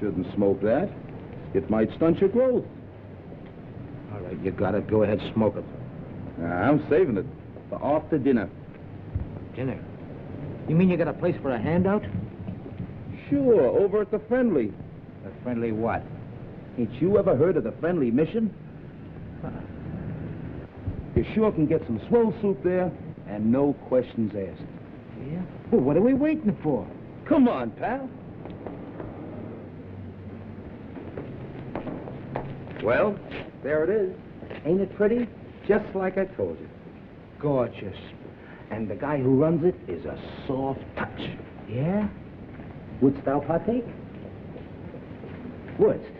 Shouldn't smoke that. It might stunt your growth. All right, you got it. Go ahead, smoke it. I'm saving it for after dinner. Dinner? You mean you got a place for a handout? Sure, over at the Friendly. A friendly what? Ain't you ever heard of the Friendly Mission? You sure can get some swell soup there, and no questions asked. Yeah? Well, what are we waiting for? Come on, pal. Well, there it is. Ain't it pretty? Just like I told you. Gorgeous. And the guy who runs it is a soft touch. Yeah? Wouldst thou partake? Wouldst?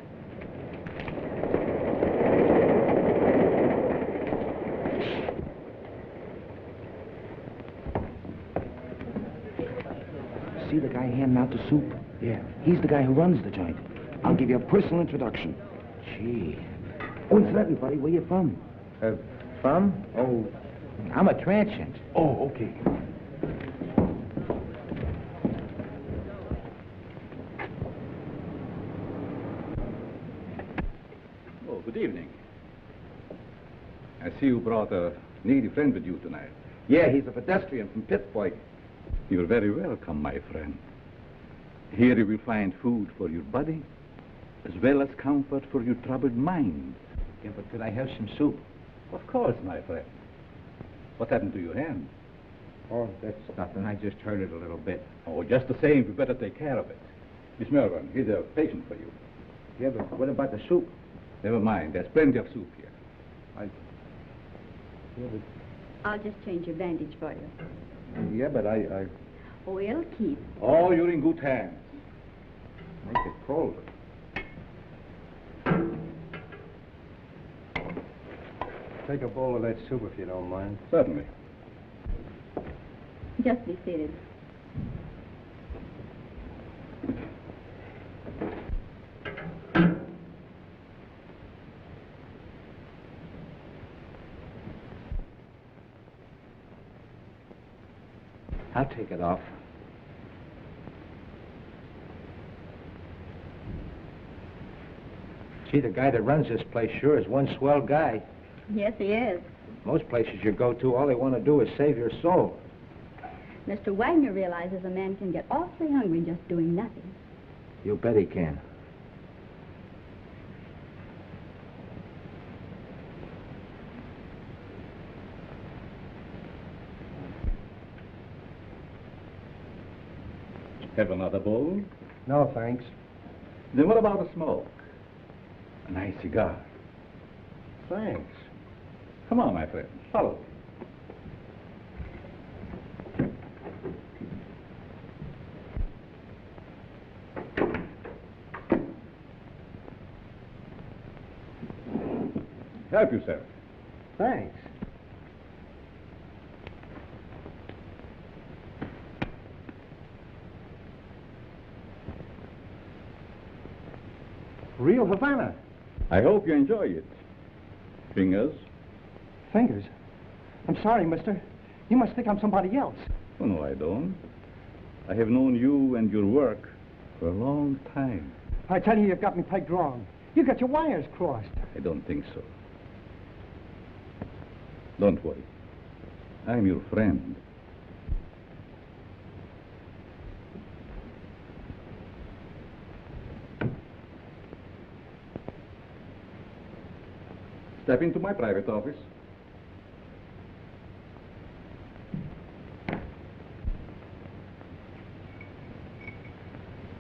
See the guy handing out the soup? Yeah. He's the guy who runs the joint. I'll give you a personal introduction. Gee. Oh, incidentally, buddy, where you from? From? Oh, I'm a transient. Oh, okay. Oh, good evening. I see you brought a needy friend with you tonight. Yeah, he's a pedestrian from Pittsburgh. You're very welcome, my friend. Here you will find food for your body, as well as comfort for your troubled mind. Yeah, but could I have some soup? Of course, my friend. What happened to your hand? Oh, that's nothing. I just hurt it a little bit. Oh, just the same, you better take care of it. Miss Melbourne, here's a patient for you. Yeah, but what about the soup? Never mind, there's plenty of soup here. I'll just change your bandage for you. Yeah, but I... Oh, it'll keep. Oh, you're in good hands. Make it cold. Take a bowl of that soup if you don't mind. Certainly. Just be seated. I'll take it off. Gee, the guy that runs this place sure is one swell guy. Yes, he is. Most places you go to, all they want to do is save your soul. Mr. Wagner realizes a man can get awfully hungry just doing nothing. You bet he can. Have another bowl? No, thanks. Then what about a smoke? A nice cigar. Thanks. Come on, my friend. Follow me. Help yourself. Thanks. Real Havana. I hope you enjoy it. Fingers? Fingers? I'm sorry, mister. You must think I'm somebody else. Oh, no, I don't. I have known you and your work for a long time. I tell you, you've got me pegged wrong. You got your wires crossed. I don't think so. Don't worry. I'm your friend. Step into my private office.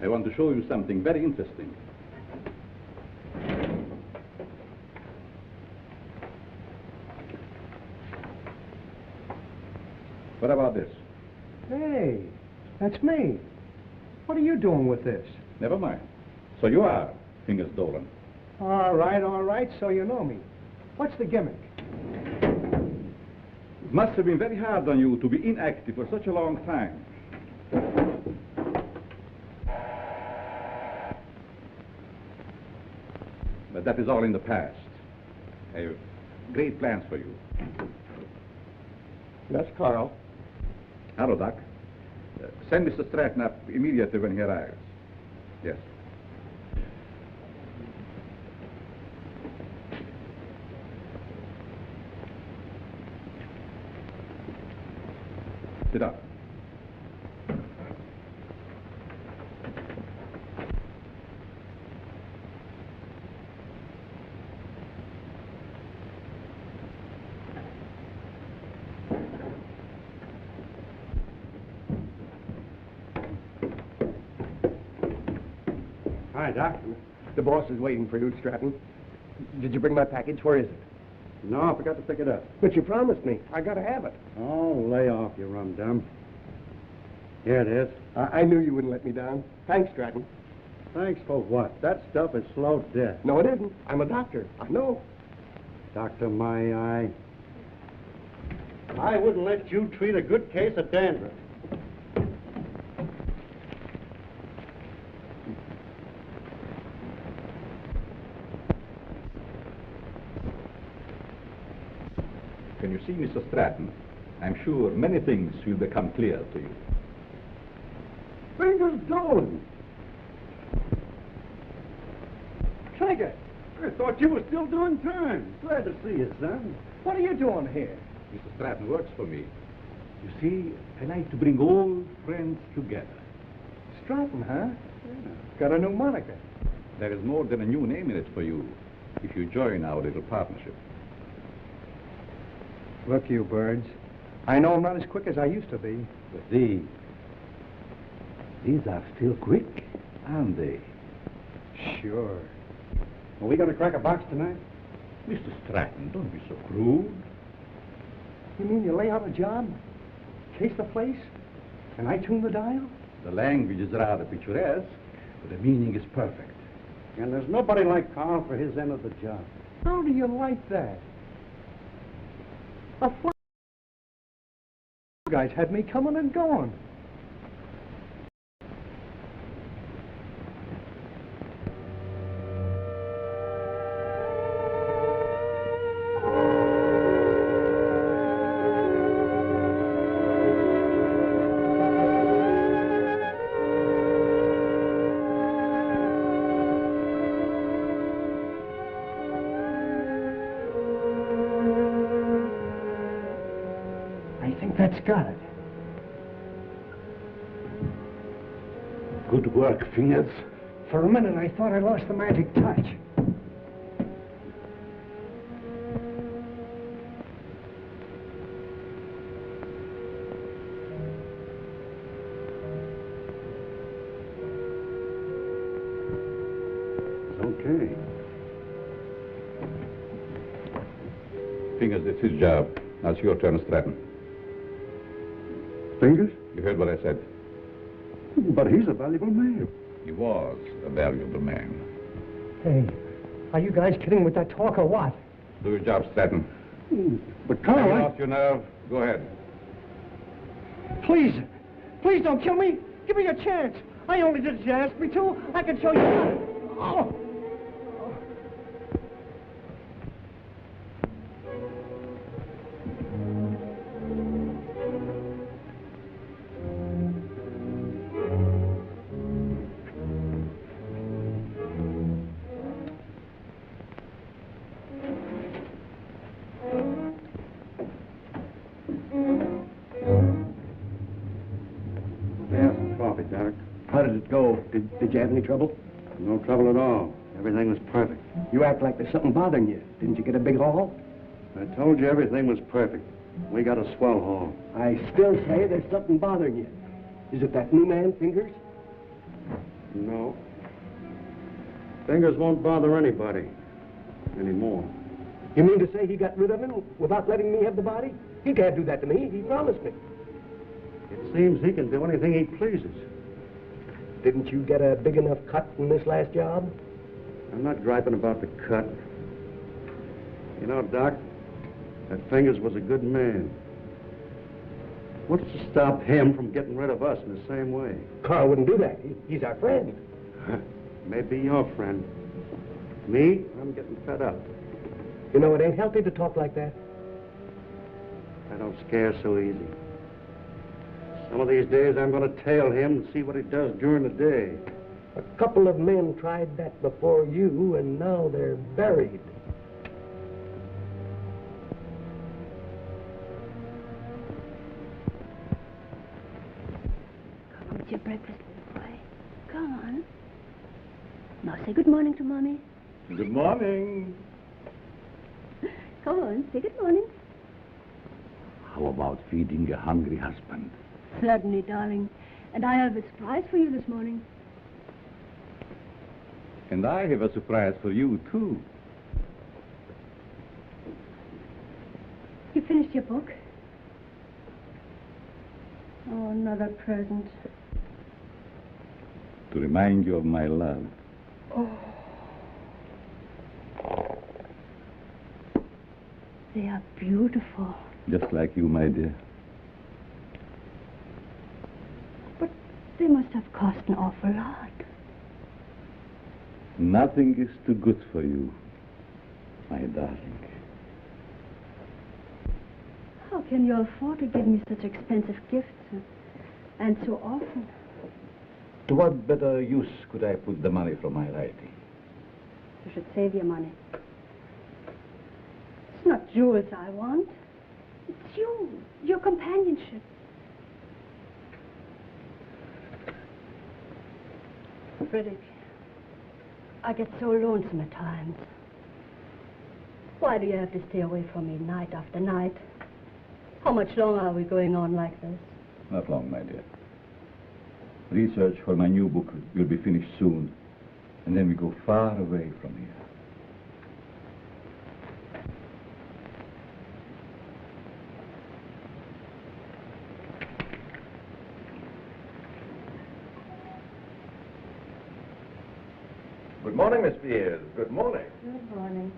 I want to show you something very interesting. What about this? Hey, that's me. What are you doing with this? Never mind. So you are Fingers Dolan. All right, so you know me. What's the gimmick? It must have been very hard on you to be inactive for such a long time. But that is all in the past. I have great plans for you. Yes, Carl. Hello, Doc. Send Mr. Stratton up immediately when he arrives. Yes. Sit up. Hi, Doc. The boss is waiting for you, Stratton. Did you bring my package? Where is it? No, I forgot to pick it up. But you promised me. I gotta have it. Oh, lay off, you rum-dum. Here it is. I knew you wouldn't let me down. Thanks, Stratton. Thanks for what? That stuff is slow death. No, it isn't. I'm a doctor. I know. Doctor, my eye. I wouldn't let you treat a good case of dandruff. Can you see, Mr. Stratton? I'm sure many things will become clear to you. Fingers going. Trigger, I thought you were still doing time. Glad to see you, son. What are you doing here? Mr. Stratton works for me. You see, I like to bring old friends together. Stratton, huh? Yeah. Got a new moniker. There is more than a new name in it for you if you join our little partnership. Look, you birds. I know I'm not as quick as I used to be. But these are still quick, aren't they? Sure. Are we going to crack a box tonight? Mr. Stratton, don't be so crude. You mean you lay out a job, chase the place, and I tune the dial? The language is rather picturesque, but the meaning is perfect. And there's nobody like Carl for his end of the job. How do you like that? A fly. You guys had me coming and going. That's got it. Good work, Fingers. For a minute, I thought I lost the magic touch. Okay. Fingers, it's his job. Now it's your turn, Stratton. Fingers? You heard what I said. But he's a valuable man. He was a valuable man. Hey, are you guys kidding with that talk or what? Do your job, Stratton. But Have you Carl, lost your nerve? Go ahead. Please, please don't kill me. Give me a chance. I only did as you asked me to. I can show you how. Oh. How did it go? Did you have any trouble? no trouble at all. Everything was perfect. You act like there's something bothering you. Didn't you get a big haul? I told you everything was perfect. We got a swell haul. I still say there's something bothering you. Is it that new man, Fingers? No. Fingers won't bother anybody anymore. You mean to say he got rid of him without letting me have the body? He can't do that to me. He promised me. It seems he can do anything he pleases. Didn't you get a big enough cut in this last job? I'm not griping about the cut. You know, Doc, that Fingers was a good man. What's to stop him from getting rid of us in the same way? Carl wouldn't do that. He's our friend. Maybe your friend. Me, I'm getting fed up. You know, it ain't healthy to talk like that. I don't scare so easy. Some of these days I'm going to tail him and see what he does during the day. A couple of men tried that before you, and now they're buried. breakfast, little boy. Come on. Now say good morning to Mommy. Good morning. Come on, say good morning. How about feeding a hungry husband? Certainly, darling. And I have a surprise for you this morning. And I have a surprise for you, too. You finished your book? Oh, another present. To remind you of my love. Oh. They are beautiful. Just like you, my dear. But they must have cost an awful lot. Nothing is too good for you, my darling. How can you afford to give me such expensive gifts? And so often? To what better use could I put the money from my writing? You should save your money. It's not jewels I want. It's you, your companionship. Frederick, I get so lonesome at times. Why do you have to stay away from me night after night? How much longer are we going on like this? Not long, my dear. Research for my new book will be finished soon, and then we go far away from here. Good morning, Miss Spears. Good morning. Good morning.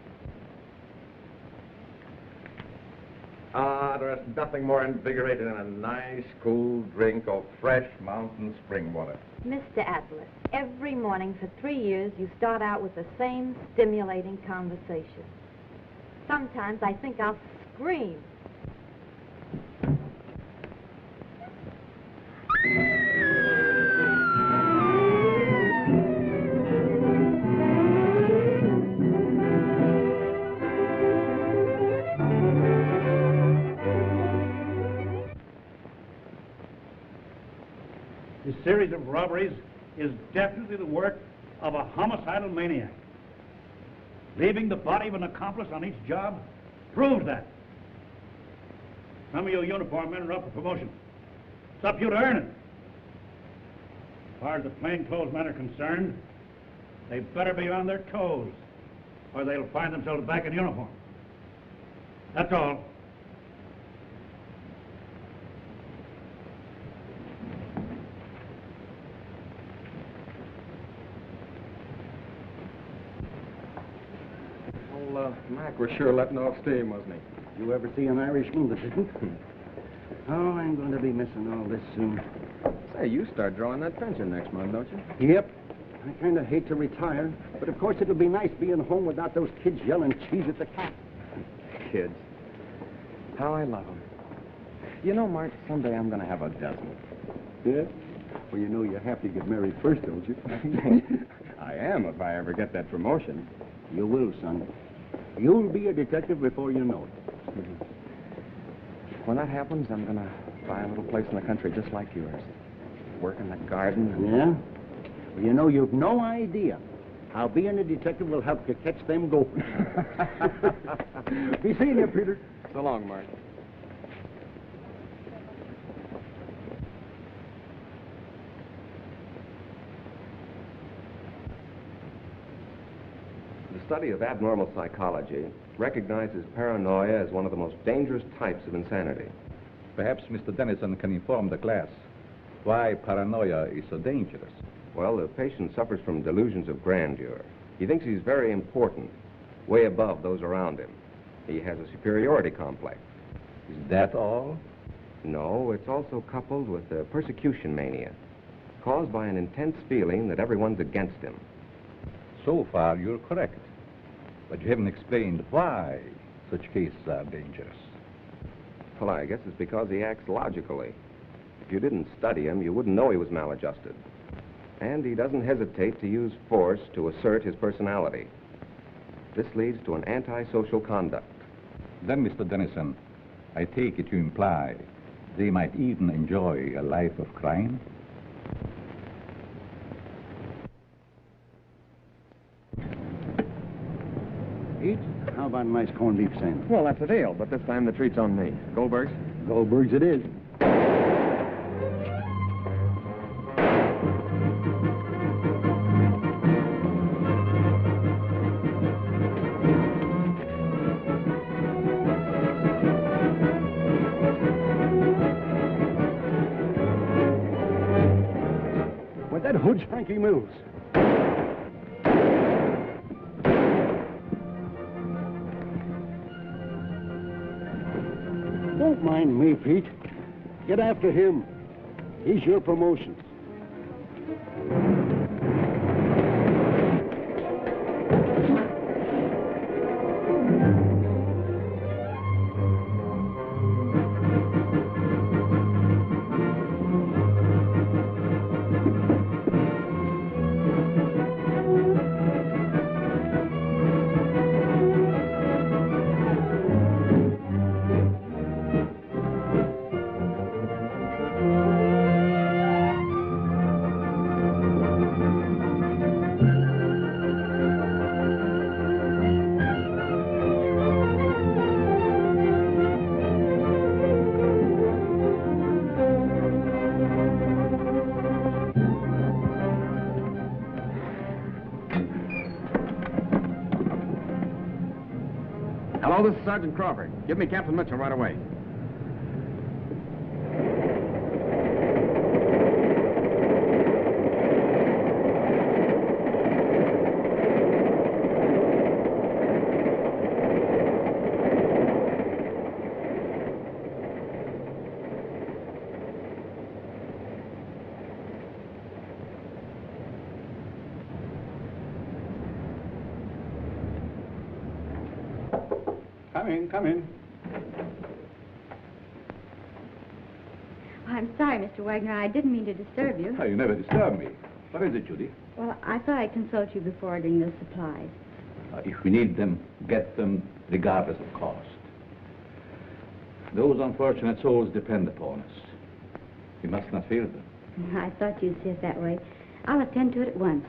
There's nothing more invigorating than a nice, cool drink of fresh mountain spring water. Mr. Atlas, every morning for 3 years you start out with the same stimulating conversation. Sometimes I think I'll scream. This series of robberies is definitely the work of a homicidal maniac. Leaving the body of an accomplice on each job proves that. Some of you uniform men are up for promotion. It's up to you to earn it. As far as the plainclothes men are concerned, they better be on their toes, or they'll find themselves back in uniform. That's all. Mac was sure letting off steam, wasn't he? You ever see an Irishman that didn't? Oh, I'm going to be missing all this soon. Say, you start drawing that pension next month, don't you? Yep. I kind of hate to retire, but of course it'll be nice being home without those kids yelling cheese at the cat. Kids. How I love them. You know, Mark, someday I'm going to have a dozen. Yeah? Well, you know you have to get married first, don't you? I am, if I ever get that promotion. You will, son. You'll be a detective before you know it. When that happens, I'm going to buy a little place in the country just like yours. Work in the garden. Yeah? Well, you know, you've no idea how being a detective will help you catch them gophers. Be seeing you, Peter. So long, Mark. The study of abnormal psychology recognizes paranoia as one of the most dangerous types of insanity. Perhaps Mr. Dennison can inform the class why paranoia is so dangerous. Well, the patient suffers from delusions of grandeur. He thinks he's very important, way above those around him. He has a superiority complex. Is that all? No, it's also coupled with a persecution mania, caused by an intense feeling that everyone's against him. So far, you're correct. But you haven't explained why such cases are dangerous. Well, I guess it's because he acts logically. If you didn't study him, you wouldn't know he was maladjusted. And he doesn't hesitate to use force to assert his personality. This leads to an antisocial conduct. Then, Mr. Dennison, I take it you imply they might even enjoy a life of crime? Pete. How about a nice corned beef sandwich? Well, that's a deal, but this time the treat's on me. Goldberg's? Goldberg's it is. When that hood's Frankie Mills. Don't mind me, Pete. Get after him. He's your promotion. Hello, this is Sergeant Crawford. Give me Captain Mitchell right away. Come in. I'm sorry, Mr. Wagner. I didn't mean to disturb you. Oh, you never disturb me. What is it, Judy? Well, I thought I'd consult you before ordering the supplies. If we need them, get them regardless of cost. Those unfortunate souls depend upon us. We must not fail them. I thought you'd see it that way. I'll attend to it at once.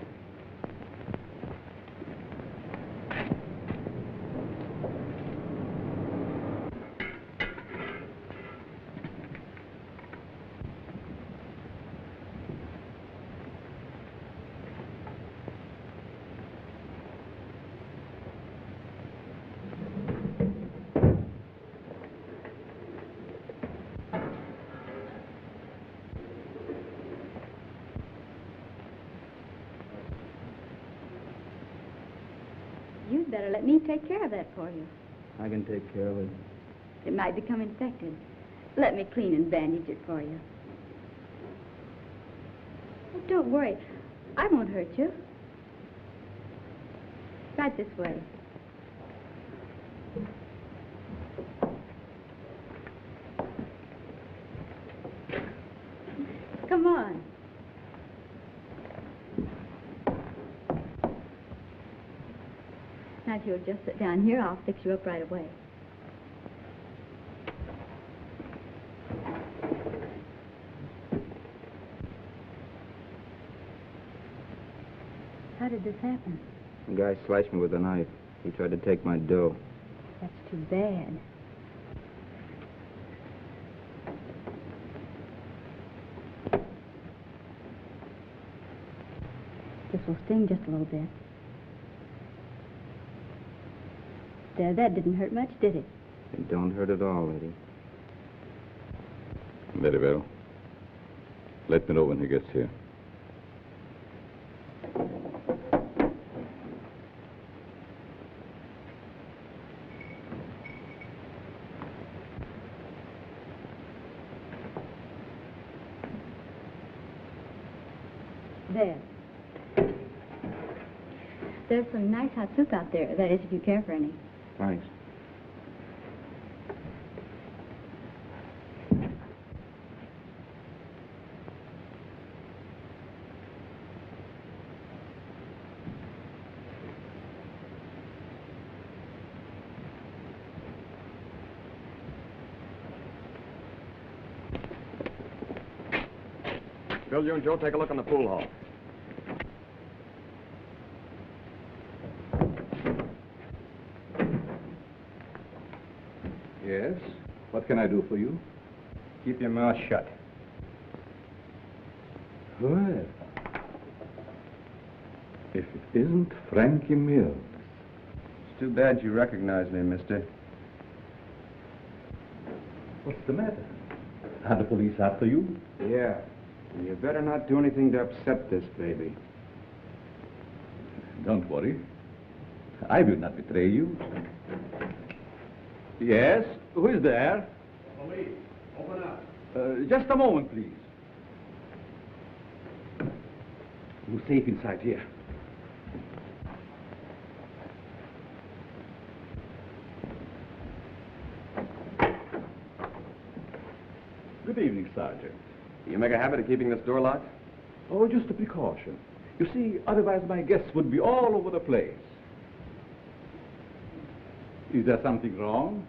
You'd better let me take care of that for you. I can take care of it. It might become infected. Let me clean and bandage it for you. Oh, don't worry. I won't hurt you. Right this way. Come on. Now, if you'll just sit down here, I'll fix you up right away. How did this happen? The guy slashed me with a knife. He tried to take my dough. That's too bad. This will sting just a little bit. There, that didn't hurt much, did it? It don't hurt at all, Eddie. Very well. Let me know when he gets here. There. There's some nice hot soup out there. That is, if you care for any. Thanks. Bill, you and Joe take a look on the pool hall. Yes? What can I do for you? Keep your mouth shut. Well, if it isn't Frankie Mills. It's too bad you recognize me, mister. What's the matter? Are the police after you? Yeah. You better not do anything to upset this baby. Don't worry. I will not betray you. Yes? Who is there? Police, open up. Just a moment, please. You're safe inside here. Good evening, Sergeant. You make a habit of keeping this door locked? Oh, just a precaution. You see, otherwise my guests would be all over the place. Is there something wrong?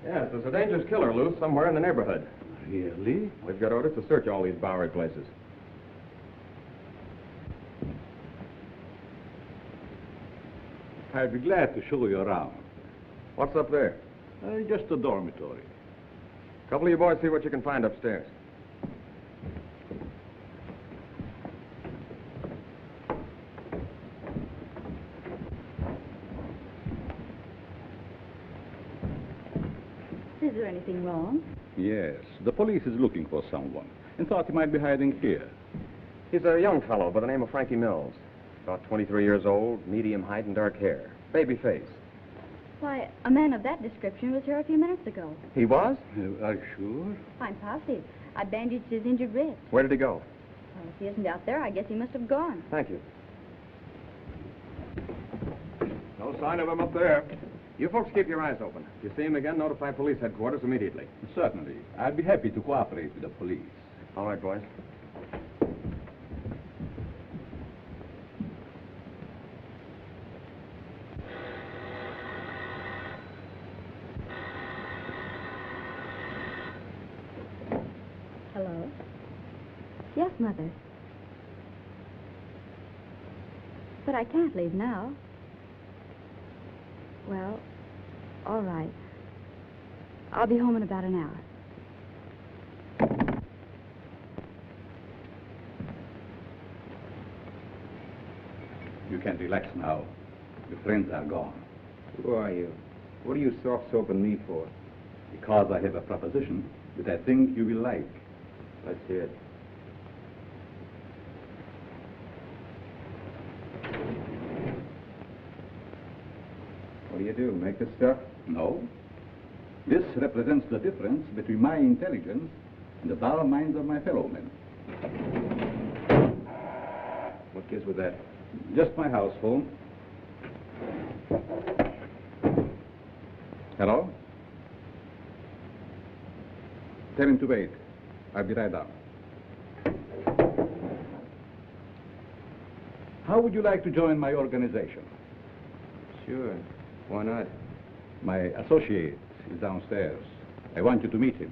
Yes, there's a dangerous killer loose somewhere in the neighborhood. Really? We've got orders to search all these Bowery places. I'd be glad to show you around. What's up there? Just a dormitory. A couple of you boys see what you can find upstairs. Is there anything wrong? Yes, the police is looking for someone and thought he might be hiding here. He's a young fellow by the name of Frankie Mills. About 23 years old, medium height and dark hair. Baby face. Why, a man of that description was here a few minutes ago. He was? Are you sure? I'm positive. I bandaged his injured wrist. Where did he go? Well, if he isn't out there, I guess he must have gone. Thank you. No sign of him up there. You folks keep your eyes open. If you see him again, notify police headquarters immediately. Certainly. I'd be happy to cooperate with the police. All right, boys. Hello? Yes, Mother. But I can't leave now. Well, all right. I'll be home in about an hour. You can relax now. Your friends are gone. Who are you? What are you soft-soaping me for? Because I have a proposition that I think you will like. Let's hear it. What do you do? Make this stuff? No. This represents the difference between my intelligence and the dull minds of my fellow men. What gives with that? Just my house phone. Hello? Tell him to wait. I'll be right down. How would you like to join my organization? Sure. Why not? My associate is downstairs. I want you to meet him.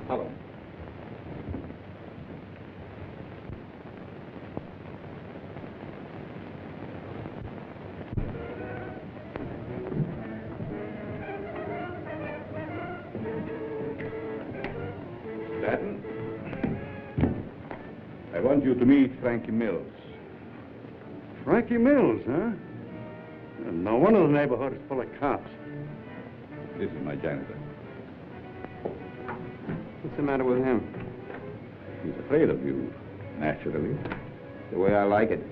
Hello. Stanton, I want you to meet Frankie Mills. Frankie Mills, huh? No wonder the neighborhood is full of cops. This is my janitor. What's the matter with him? He's afraid of you, naturally. The way I like it.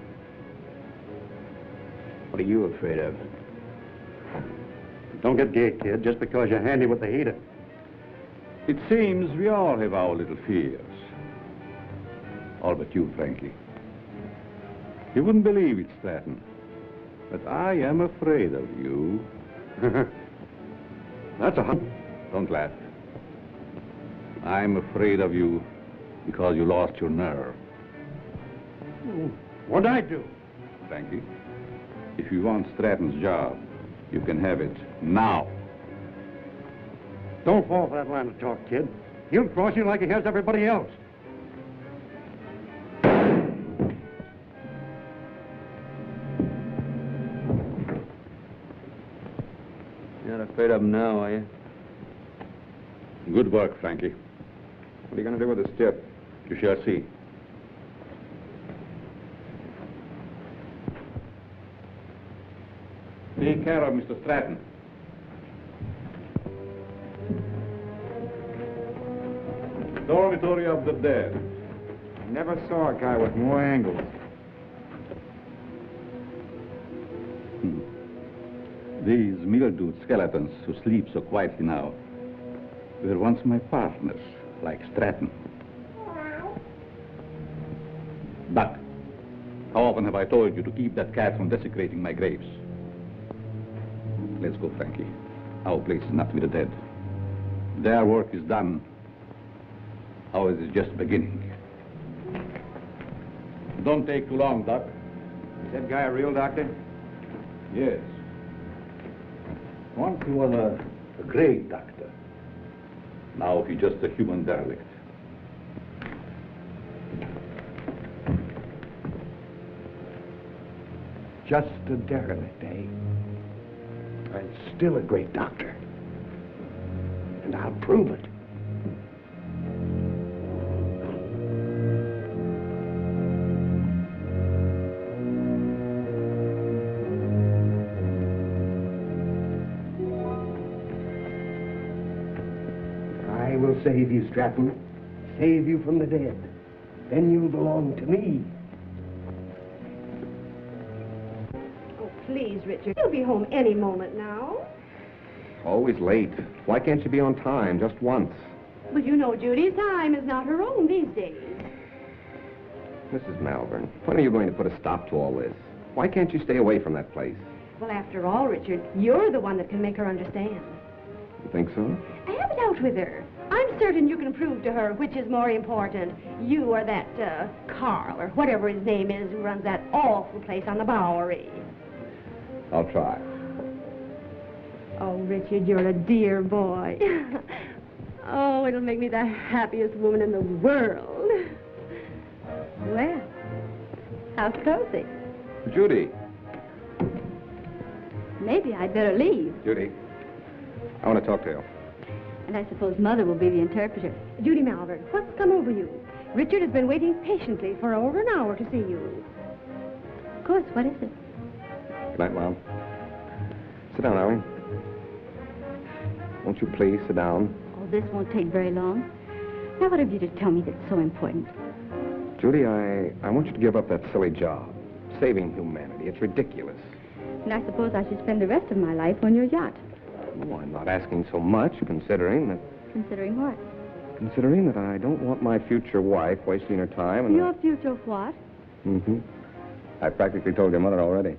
What are you afraid of? Don't get gay, kid, just because you're handy with the heater. It seems we all have our little fears. All but you, Frankie. You wouldn't believe it, Stanton, but I am afraid of you. That's a Don't laugh. I'm afraid of you because you lost your nerve. What'd I do? Frankie, if you want Stratton's job, you can have it now. Don't fall for that line of talk, kid. He'll cross you like he has everybody else. Not afraid of him now, are you? Good work, Frankie. What are you going to do with this tip? You shall see. Take care of Mr. Stratton. Dormitory of the dead. Never saw a guy with more angles. These mildewed skeletons who sleep so quietly now were once my partners, like Stratton. Buck, how often have I told you to keep that cat from desecrating my graves? Let's go, Frankie. Our place is not with the dead. Their work is done. Ours is just beginning. Don't take too long, Doc. Is that guy a real doctor? Yes. Once he was a great doctor. Now he's just a human derelict. Just a derelict, eh? And still a great doctor. And I'll prove it. I will save you, Stratton. Save you from the dead. Then you'll belong to me. Please, Richard. He'll be home any moment now. Always late. Why can't she be on time just once? But you know Judy's time is not her own these days. Mrs. Malvern, when are you going to put a stop to all this? Why can't you stay away from that place? Well, after all, Richard, you're the one that can make her understand. You think so? Have it out with her. I'm certain you can prove to her which is more important, you or that, Carl, or whatever his name is, who runs that awful place on the Bowery. I'll try. Oh, Richard, you're a dear boy. Oh, it'll make me the happiest woman in the world. Well, how's cozy? Judy. Maybe I'd better leave. Judy, I want to talk to you. And I suppose Mother will be the interpreter. Judy Malvern, what's come over you? Richard has been waiting patiently for over an hour to see you. Of course, what is it? Good night, Mom. Sit down, Irene. Won't you please sit down? Oh, this won't take very long. Now, what have you to tell me that's so important? Judy, I want you to give up that silly job. Saving humanity. It's ridiculous. And I suppose I should spend the rest of my life on your yacht. Oh, I'm not asking so much, considering that... Considering what? Considering that I don't want my future wife wasting her time and... Your future what? Mm-hmm. I practically told your mother already.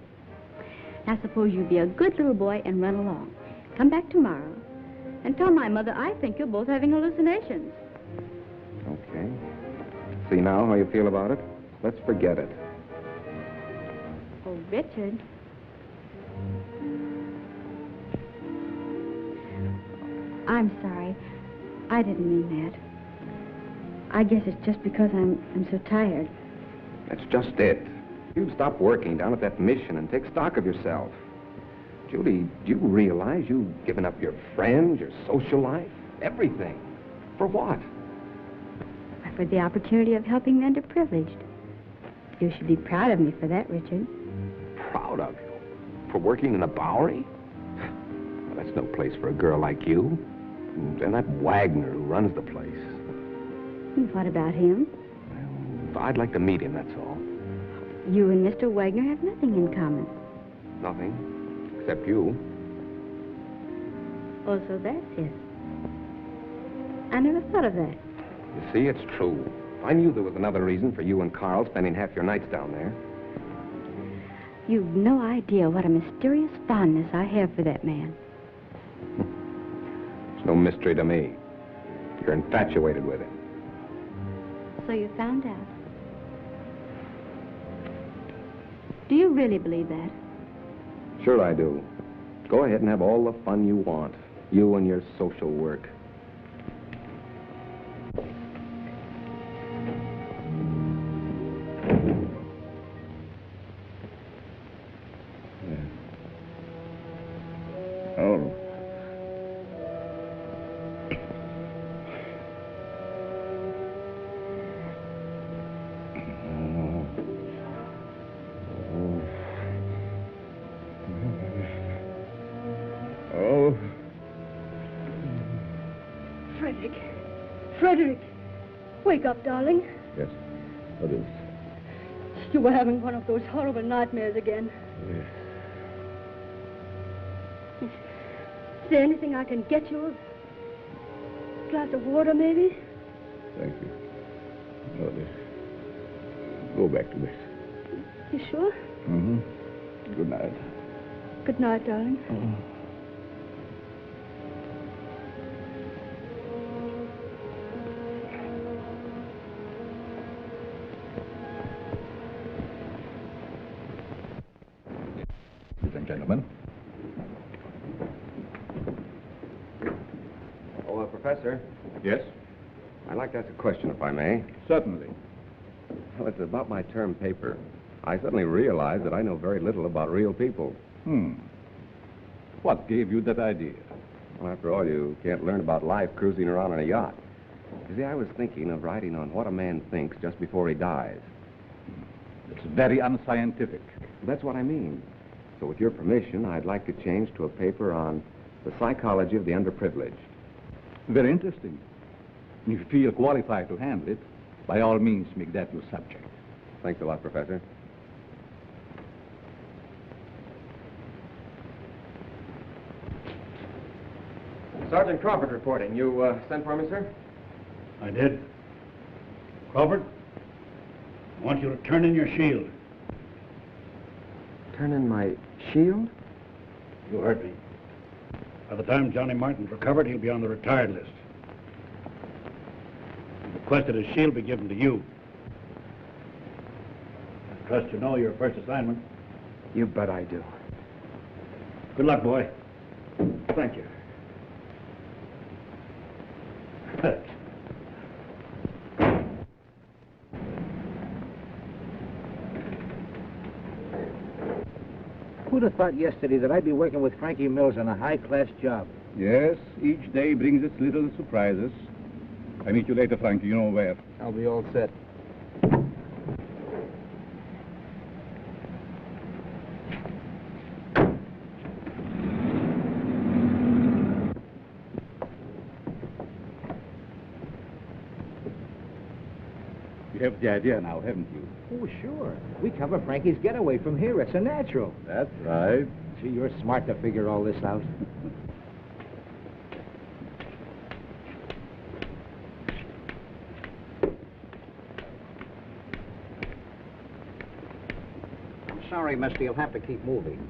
Now, suppose you be a good little boy and run along. Come back tomorrow and tell my mother I think you're both having hallucinations. Okay. See now how you feel about it? Let's forget it. Oh, Richard. I'm sorry. I didn't mean that. I guess it's just because I'm so tired. That's just it. You stop working down at that mission and take stock of yourself. Judy, do you realize you've given up your friends, your social life, everything? For what? For the opportunity of helping the underprivileged. You should be proud of me for that, Richard. Proud of you? For working in the Bowery? Well, that's no place for a girl like you. And that Wagner who runs the place. And what about him? Well, I'd like to meet him, that's all. You and Mr. Wagner have nothing in common. Nothing, except you. Oh, so that's it. I never thought of that. You see, it's true. I knew there was another reason for you and Carl spending half your nights down there. You've no idea what a mysterious fondness I have for that man. It's no mystery to me. You're infatuated with him. So you found out. Do you really believe that? Sure I do. Go ahead and have all the fun you want. You and your social work. Frederick, wake up, darling. Yes. What is? You were having one of those horrible nightmares again. Yes. Is there anything I can get you? A glass of water, maybe? Thank you. No, this. Go back to bed. You sure? Mm-hmm. Good night. Good night, darling. Ladies and gentlemen. Oh, Professor, Yes? I'd like to ask a question, if I may. Certainly. Well, it's about my term paper. I suddenly realized that I know very little about real people. What gave you that idea? Well, after all, you can't learn about life cruising around on a yacht. You see, I was thinking of writing on what a man thinks just before he dies. It's very unscientific. That's what I mean. So with your permission, I'd like to change to a paper on the psychology of the underprivileged. Very interesting. If you feel qualified to handle it, by all means, make that your subject. Thanks a lot, Professor. Sergeant Crawford reporting. You sent for me, sir? I did. Crawford, I want you to turn in your shield. Turn in my shield? You heard me. By the time Johnny Martin's recovered, he'll be on the retired list. He requested his shield be given to you. I trust you know your first assignment. You bet I do. Good luck, boy. Thank you. Who'd have thought yesterday that I'd be working with Frankie Mills on a high-class job? Yes, each day brings its little surprises. I meet you later, Frankie. You know where. I'll be all set. You have the idea now, haven't you? Oh, sure. We cover Frankie's getaway from here. It's a natural. That's right. See, you're smart to figure all this out. I'm sorry, mister. You'll have to keep moving.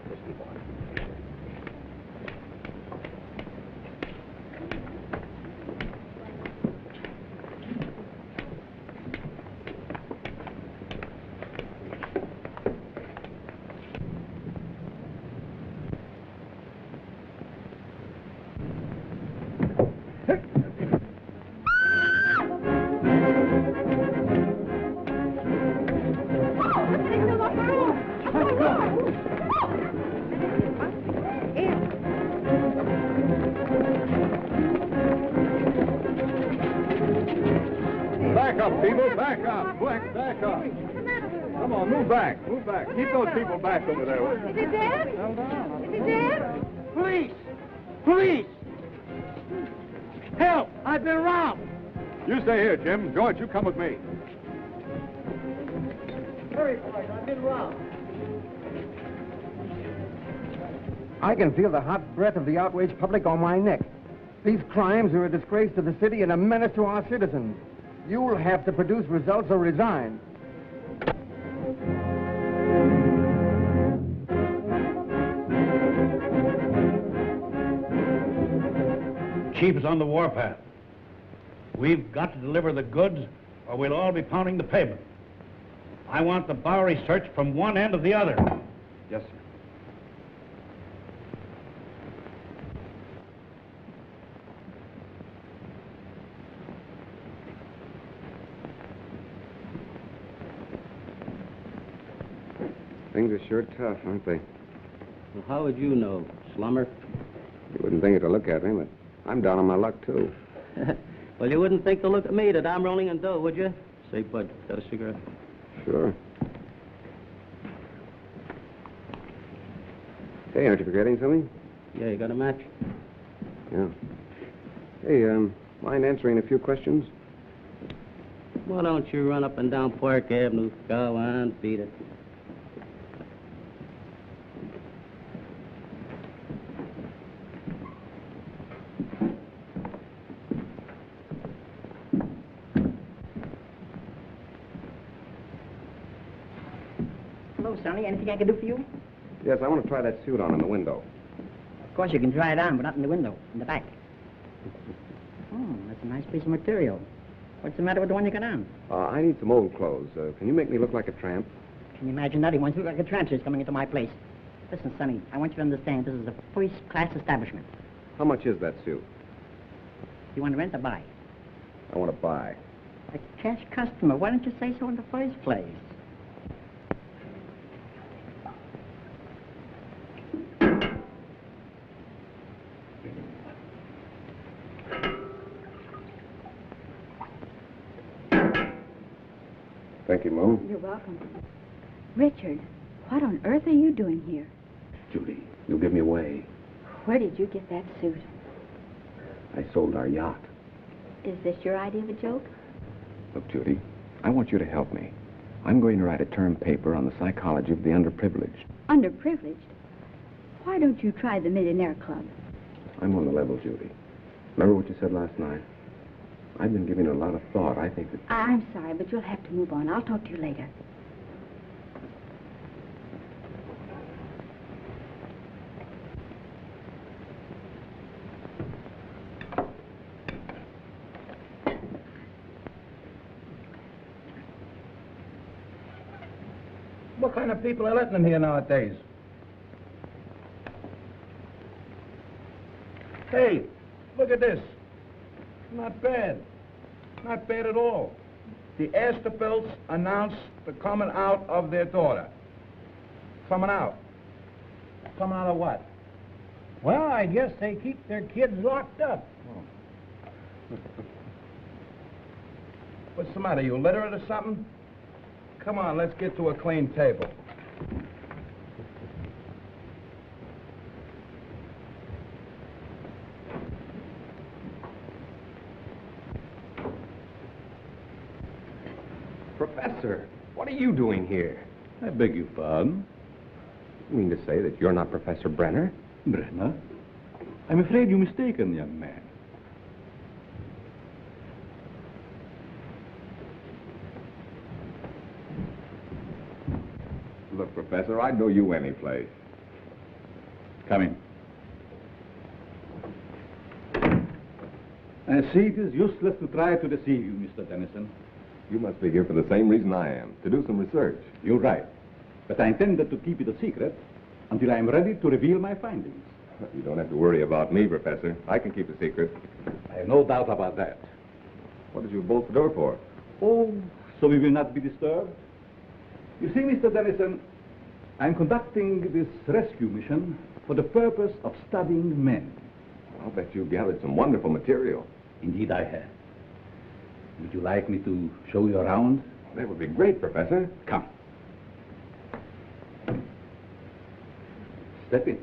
Just keep on. Back up, people. Back up. Back up. Come on, move back. Move back. Keep those people back over there. Is he dead? Is he dead? Police! Police! Help! I've been robbed! You stay here, Jim. George, you come with me. Hurry, boys. I've been robbed. I can feel the hot breath of the outraged public on my neck. These crimes are a disgrace to the city and a menace to our citizens. You'll have to produce results or resign. Chief is on the warpath. We've got to deliver the goods, or we'll all be pounding the pavement. I want the Bowery searched from one end to the other. Yes, sir. Things are sure tough, aren't they? Well, how would you know, slummer? You wouldn't think it to look at me, but I'm down on my luck, too. Well, you wouldn't think to look at me that I'm rolling in dough, would you? Say, Bud, got a cigarette? Sure. Hey, aren't you forgetting something? Yeah, you got a match? Yeah. Hey, Mind answering a few questions? Why don't you run up and down Park Avenue? Go on, beat it. Hello, Sonny. Anything I can do for you? Yes, I want to try that suit on in the window. Of course, you can try it on, but not in the window, in the back. Oh, that's a nice piece of material. What's the matter with the one you got on? I need some old clothes. Can you make me look like a tramp? Can you imagine that? He wants to look like a tramp coming into my place. Listen, Sonny, I want you to understand this is a first-class establishment. How much is that suit? You want to rent or buy? I want to buy. A cash customer. Why don't you say so in the first place? Thank you, Mom. You're welcome. Richard, what on earth are you doing here? Judy, you'll give me away. Where did you get that suit? I sold our yacht. Is this your idea of a joke? Look, Judy, I want you to help me. I'm going to write a term paper on the psychology of the underprivileged. Underprivileged? Why don't you try the Millionaire Club? I'm on the level, Judy. Remember what you said last night? I've been giving it a lot of thought. I think that... I'm sorry, but you'll have to move on. I'll talk to you later. What kind of people are letting in here nowadays? Hey, look at this. Not bad. Not bad at all. The Asterbilts announced the coming out of their daughter. Coming out. Coming out of what? Well, I guess they keep their kids locked up. What's the matter? You illiterate or something? Come on, let's get to a clean table. Professor, what are you doing here? I beg your pardon? You mean to say that you're not Professor Brenner? Brenner? I'm afraid you're mistaken, young man. Look, Professor, I'd know you any place. Come in. I see it is useless to try to deceive you, Mr. Dennison. You must be here for the same reason I am, to do some research. You're right. But I intended to keep it a secret until I am ready to reveal my findings. You don't have to worry about me, Professor. I can keep a secret. I have no doubt about that. What did you bolt the door for? Oh, so we will not be disturbed? You see, Mr. Dennison, I'm conducting this rescue mission for the purpose of studying men. I'll bet you've gathered some wonderful material. Indeed I have. Would you like me to show you around? That would be great, Professor. Come. Step in.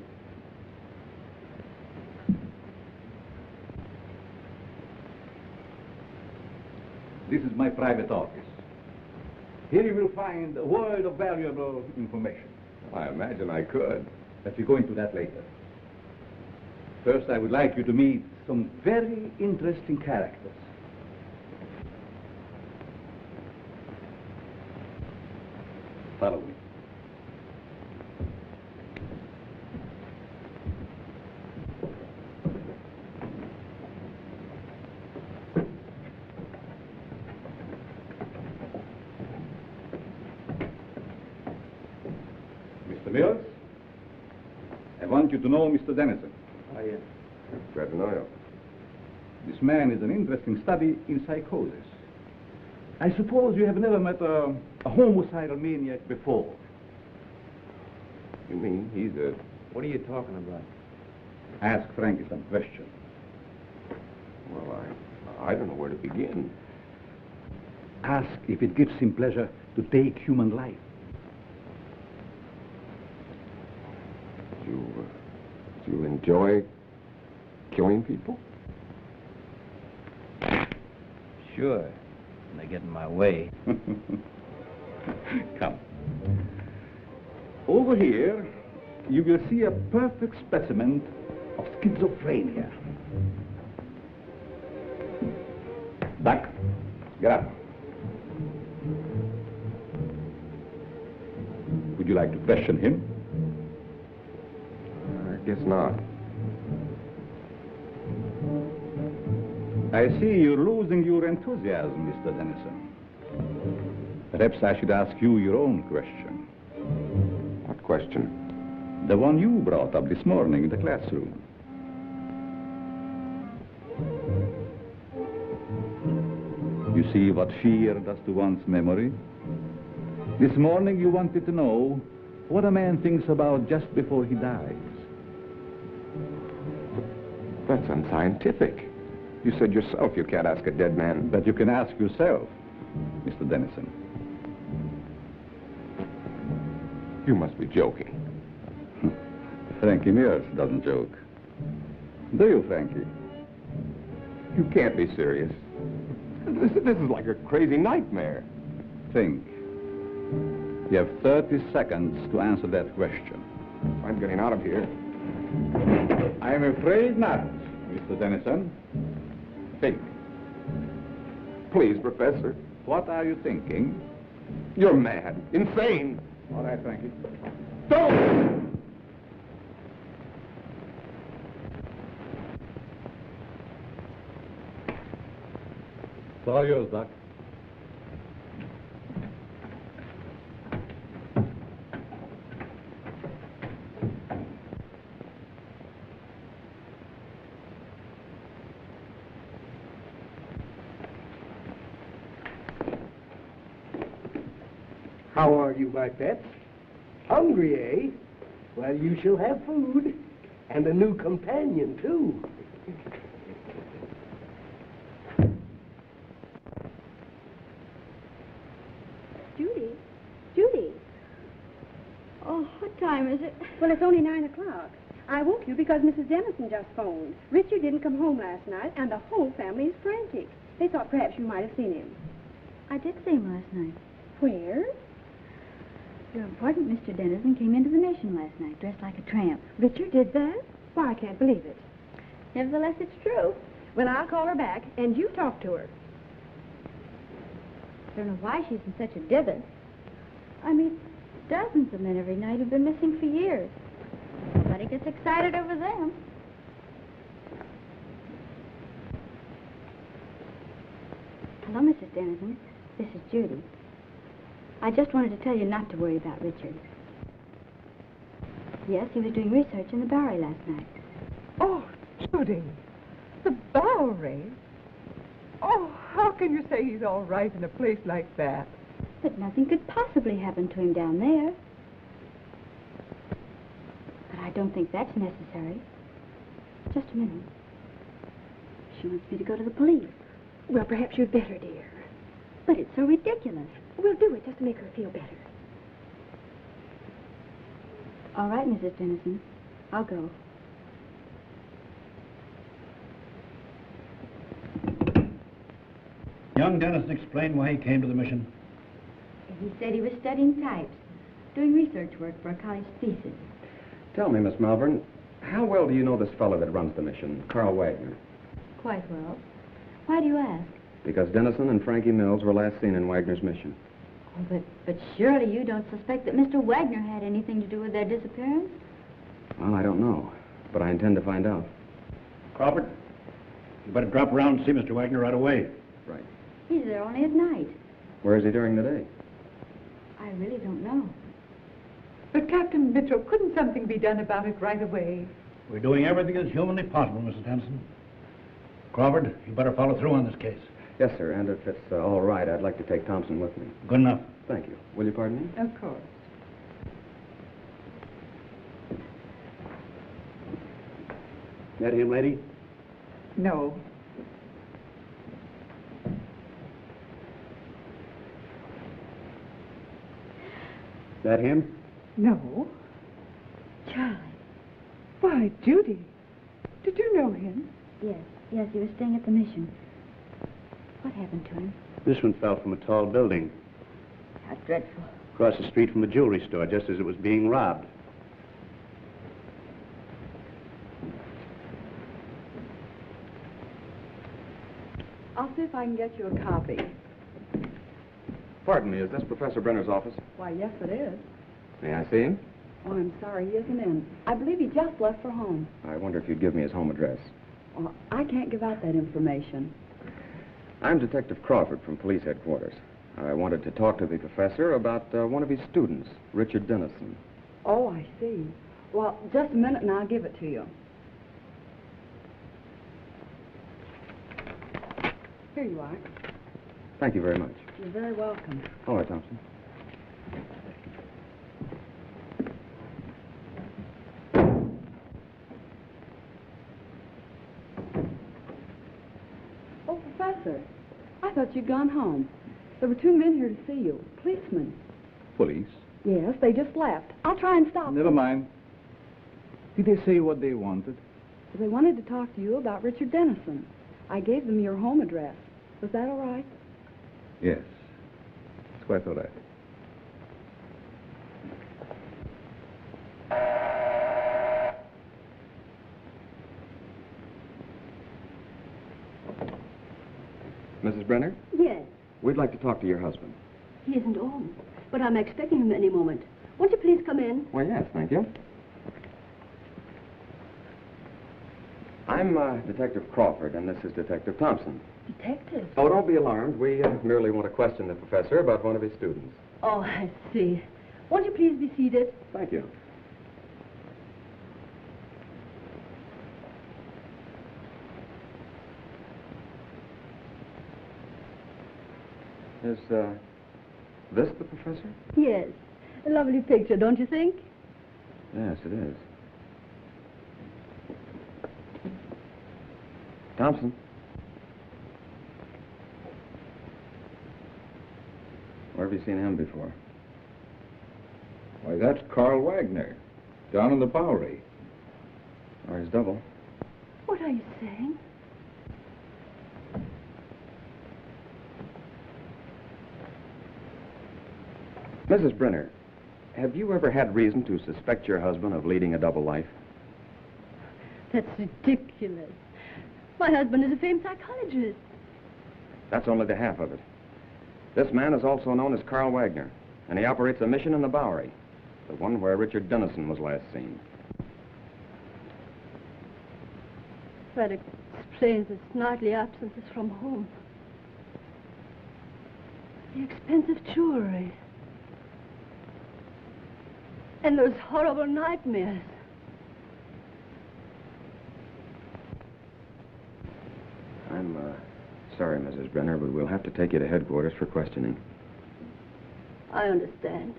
This is my private office. Here you will find a world of valuable information. I imagine I could. But we'll go into that later. First, I would like you to meet some very interesting characters. Follow me. Mr. Mills, I want you to know Mr. Dennison. Oh, yes. Glad to know you. This man is an interesting study in psychosis. I suppose you have never met a homicidal maniac before. You mean he's a... What are you talking about? Ask Frankie some questions. Well, I don't know where to begin. Ask if it gives him pleasure to take human life. Do you enjoy killing people? Sure. And they get in my way. Come. Over here, you will see a perfect specimen of schizophrenia. Doc, get up. Would you like to question him? I guess not. I see you're losing your enthusiasm, Mr. Dennison. Perhaps I should ask you your own question. What question? The one you brought up this morning in the classroom. You see what fear does to one's memory? This morning you wanted to know what a man thinks about just before he dies. That's unscientific. You said yourself you can't ask a dead man. But you can ask yourself, Mr. Dennison. You must be joking. Frankie Mears doesn't joke. Do you, Frankie? You can't be serious. This is like a crazy nightmare. Think. You have 30 seconds to answer that question. I'm getting out of here. I'm afraid not, Mr. Dennison. Think. Please, Professor. What are you thinking? You're mad. Insane. All right, Frankie. Don't! It's all yours, Doc. How are you, my pets? Hungry, eh? Well, you shall have food. And a new companion, too. Judy. Oh, what time is it? Well, it's only 9 o'clock. I woke you because Mrs. Dennison just phoned. Richard didn't come home last night, and the whole family is frantic. They thought perhaps you might have seen him. I did see him last night. Where? Your important Mr. Dennison came into the Mission last night, dressed like a tramp. Richard did that? Why, I can't believe it. Nevertheless, it's true. Well, I'll call her back, and you talk to her. I don't know why she's in such a divot. I meet dozens of men every night who've been missing for years. Nobody gets excited over them. Hello, Mrs. Dennison. This is Judy. I just wanted to tell you not to worry about Richard. Yes, he was doing research in the Bowery last night. Oh, Judy, the Bowery? Oh, how can you say he's all right in a place like that? But nothing could possibly happen to him down there. But I don't think that's necessary. Just a minute. She wants me to go to the police. Well, perhaps you'd better, dear. But it's so ridiculous. We'll do it just to make her feel better. All right, Mrs. Dennison. I'll go. Young Dennison explained why he came to the Mission. He said he was studying types, doing research work for a college thesis. Tell me, Miss Malvern, how well do you know this fellow that runs the Mission, Carl Wagner? Quite well. Why do you ask? Because Dennison and Frankie Mills were last seen in Wagner's Mission. Oh, but surely you don't suspect that Mr. Wagner had anything to do with their disappearance? Well, I don't know, but I intend to find out. Crawford, you better drop around and see Mr. Wagner right away. Right. He's there only at night. Where is he during the day? I really don't know. But, Captain Mitchell, couldn't something be done about it right away? We're doing everything that's humanly possible, Mrs. Dennison. Crawford, you better follow through on this case. Yes, sir, and if it's all right, I'd like to take Thompson with me. Good enough. Thank you. Will you pardon me? Of course. That him, lady? No. That him? No. Charlie. Why, Judy, did you know him? Yes, he was staying at the Mission. What happened to him? This one fell from a tall building How dreadful. across the street from a jewelry store just as it was being robbed. I'll see if I can get you a copy. Pardon me, is this Professor Brenner's office? Why, yes, it is. May I see him? Oh, I'm sorry, he isn't in. I believe he just left for home. I wonder if you'd give me his home address. Well, I can't give out that information. I'm Detective Crawford from police headquarters. I wanted to talk to the professor about one of his students, Richard Dennison. Oh, I see. Well, just a minute and I'll give it to you. Here you are. Thank you very much. You're very welcome. All right, Thompson. Oh, Professor, I thought you'd gone home. There were 2 men here to see you. Policemen. Police? Yes, they just left. I'll try and stop Never them. mind. Did they say what they wanted? They wanted to talk to you about Richard Dennison. I gave them your home address. Was that all right? Yes. It's quite all right. Mrs. Brenner, Yes, we'd like to talk to your husband. he isn't home, but I'm expecting him any moment. Won't you please come in? Well, yes, thank you. I'm Detective Crawford, and this is Detective Thompson. Detective? Oh, don't be alarmed. We merely want to question the professor about one of his students. Oh, I see. Won't you please be seated? Thank you. Is this the professor? Yes. A lovely picture, don't you think? Yes, it is. Thompson. Where have you seen him before? Why, that's Carl Wagner, down in the Bowery. Or his double. What are you saying? Mrs. Brenner, have you ever had reason to suspect your husband of leading a double life? That's ridiculous. My husband is a famed psychologist. That's only the half of it. This man is also known as Carl Wagner, and he operates a mission in the Bowery, the one where Richard Dennison was last seen. That explains his nightly absences from home. The expensive jewelry. And those horrible nightmares. I'm sorry, Mrs. Brenner, but we'll have to take you to headquarters for questioning. I understand.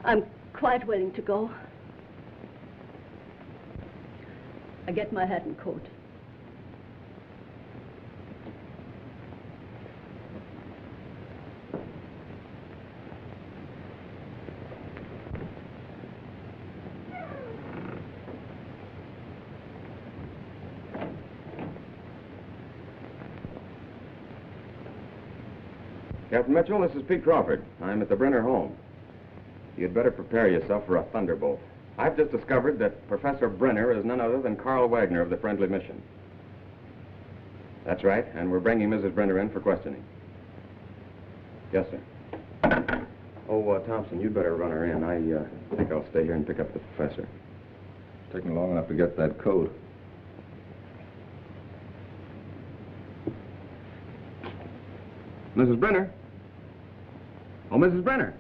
I'm quite willing to go. I get my hat and coat. Captain Mitchell, this is Pete Crawford. I'm at the Brenner home. You'd better prepare yourself for a thunderbolt. I've just discovered that Professor Brenner is none other than Carl Wagner of the Friendly Mission. That's right, and we're bringing Mrs. Brenner in for questioning. Yes, sir. Oh, Thompson, you'd better run her in. I think I'll stay here and pick up the professor. It's taking long enough to get that coat. Mrs. Brenner? Oh, Mrs. Brenner.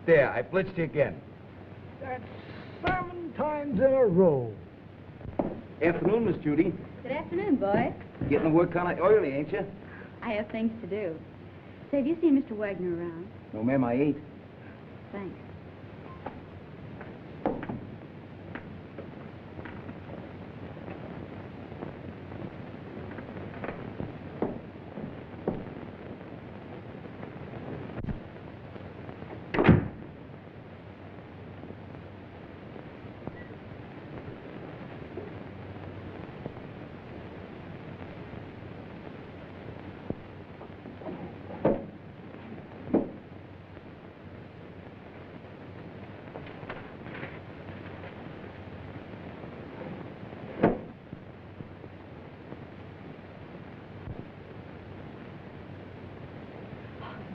There, I blitzed you again. That's Simon times in a row. Afternoon, Miss Judy. Good afternoon, boy. Getting to work kind of early, ain't you? I have things to do. Say, have you seen Mr. Wagner around? No, ma'am, I ain't. Thanks.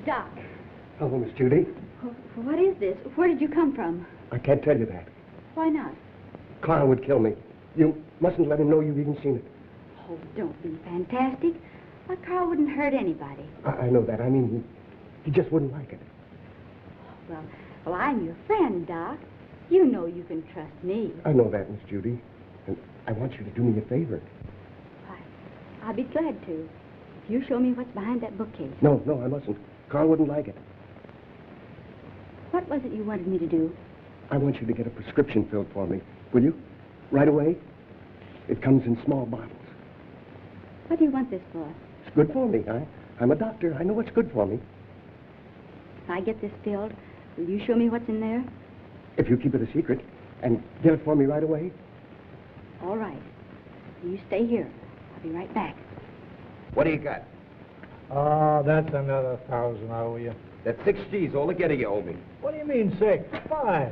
Doc, Hello, Miss Judy. what is this? Where did you come from? I can't tell you that. Why not? Carl would kill me. You mustn't let him know you've even seen it. Oh, don't be fantastic. Why, Carl wouldn't hurt anybody. I know that. I mean, he just wouldn't like it. Well, I'm your friend, Doc. You know you can trust me. I know that, Miss Judy. And I want you to do me a favor. Why, I'll be glad to. If you show me what's behind that bookcase. No, I mustn't. Carl wouldn't like it. What was it you wanted me to do? I want you to get a prescription filled for me. Will you? Right away? It comes in small bottles. What do you want this for? It's good for me. I'm a doctor. I know what's good for me. If I get this filled, will you show me what's in there? If you keep it a secret and get it for me right away. All right. You stay here. I'll be right back. What do you got? Oh, that's another 1,000 I owe you. That's 6 G's, all together you owe me. What do you mean 6? 5.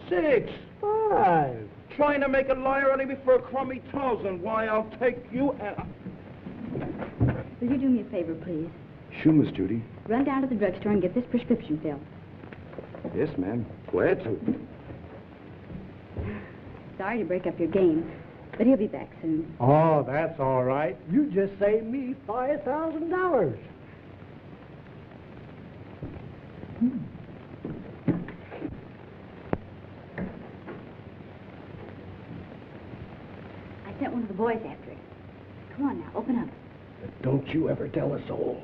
6. 5. Trying to make a liar out of me for a crummy 1,000. Why, I'll take you and... Will you do me a favor, please? Sure, Miss Judy. Run down to the drugstore and get this prescription filled. Yes, ma'am. Glad to. Sorry to break up your game, but he'll be back soon. Oh, that's all right. You just saved me $5,000. I sent one of the boys after it. Come on now, open up. Don't you ever tell a soul.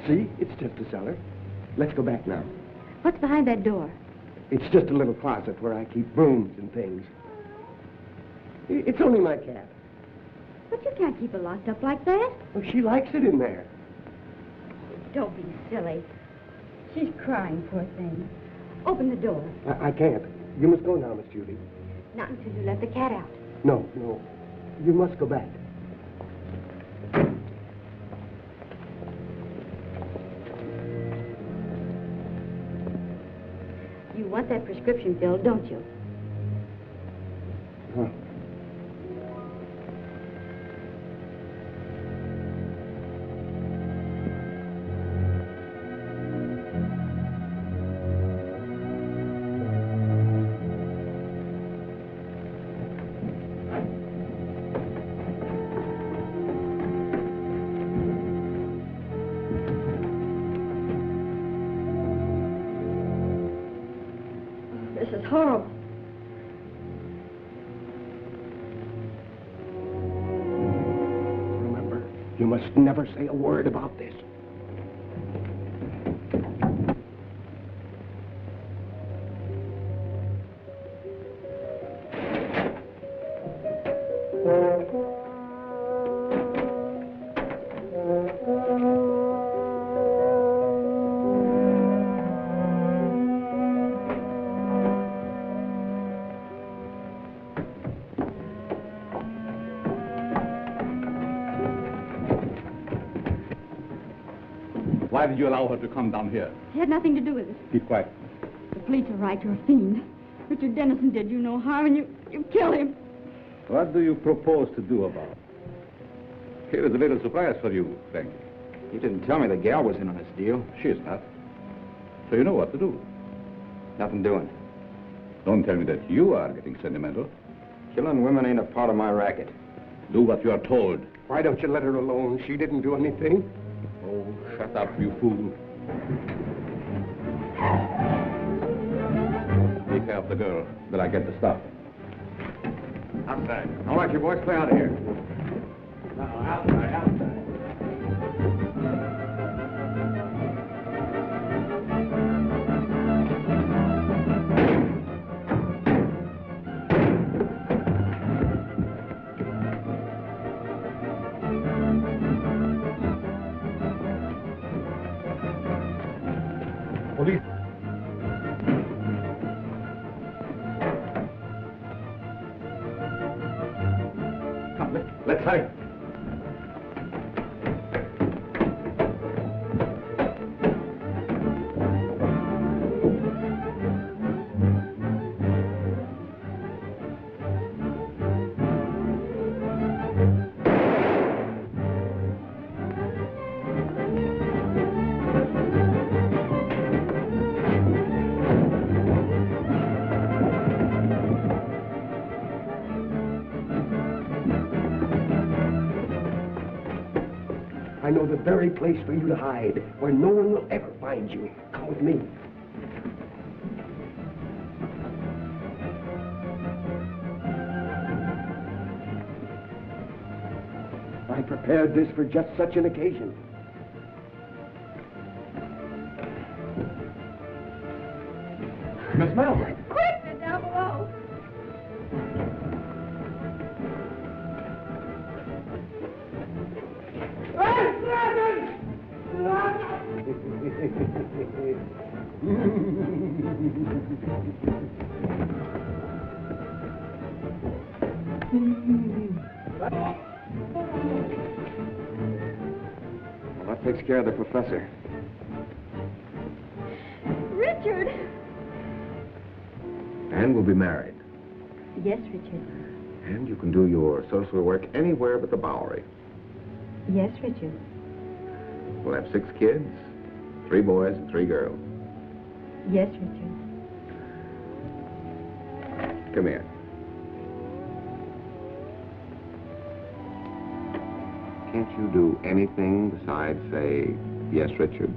See? It's just a cellar. Let's go back now. What's behind that door? It's just a little closet where I keep brooms and things. It's only my cat. But you can't keep it locked up like that. Well, she likes it in there. Don't be silly. She's crying, poor thing. Open the door. I can't. You must go now, Miss Judy. Not until you let the cat out. No. You must go back. You want that prescription filled, don't you? Huh. This is horrible. Remember, you must never say a word about this. Why did you allow her to come down here? It had nothing to do with it. Keep quiet. The police are right. You're a fiend. Richard Dennison did you no harm, and you killed him. What do you propose to do about it? Here is a little surprise for you, Frankie. You didn't tell me the gal was in on this deal. She's not. So you know what to do. Nothing doing. Don't tell me that you are getting sentimental. Killing women ain't a part of my racket. Do what you are told. Why don't you let her alone? She didn't do anything. Oh, shut up, you fool. Take care of the girl till I get the stuff. Outside. All right, you boys, clear out of here. No, outside. Police. Come, let's hide. I know the very place for you to hide, where no one will ever find you. Come with me. I prepared this for just such an occasion. Miss Melvin. Quick! They're down below. Well, that takes care of the professor. Richard! And we'll be married. Yes, Richard. And you can do your social work anywhere but the Bowery. Yes, Richard. We'll have 6 kids, 3 boys and 3 girls. Yes, Richard. Come here. Can't you do anything besides say, yes, Richard?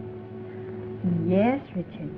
Yes, Richard.